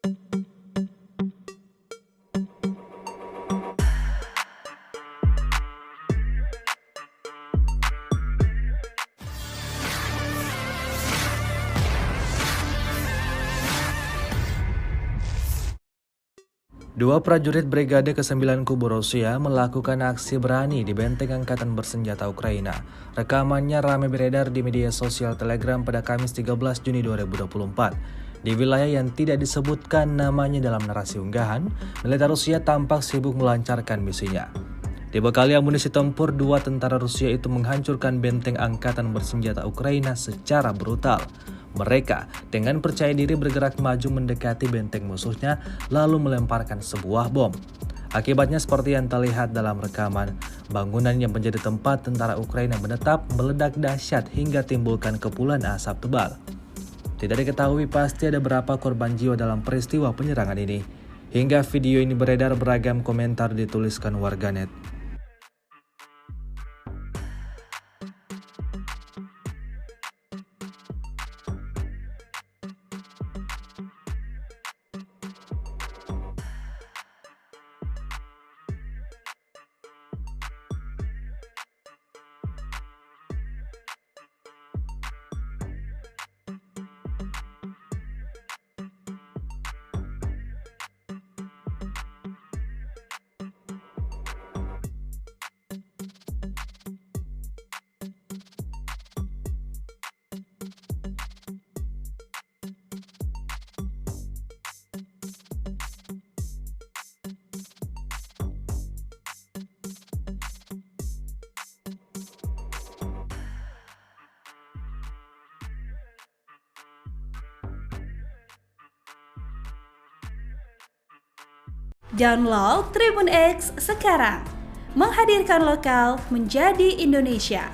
Dua prajurit Brigade ke-9 Kubu Rusia melakukan aksi berani di benteng angkatan bersenjata Ukraina. Rekamannya ramai beredar di media sosial Telegram pada Kamis 13 Juni 2024. Di wilayah yang tidak disebutkan namanya dalam narasi unggahan, militer Rusia tampak sibuk melancarkan misinya. Dibekali amunisi tempur, dua tentara Rusia itu menghancurkan benteng angkatan bersenjata Ukraina secara brutal. Mereka dengan percaya diri bergerak maju mendekati benteng musuhnya lalu melemparkan sebuah bom. Akibatnya seperti yang terlihat dalam rekaman, bangunan yang menjadi tempat tentara Ukraina menetap meledak dahsyat hingga timbulkan kepulan asap tebal. Tidak diketahui pasti ada berapa korban jiwa dalam peristiwa penyerangan ini. Hingga video ini beredar, beragam komentar dituliskan warganet. Download Tribun X sekarang, menghadirkan lokal menjadi Indonesia.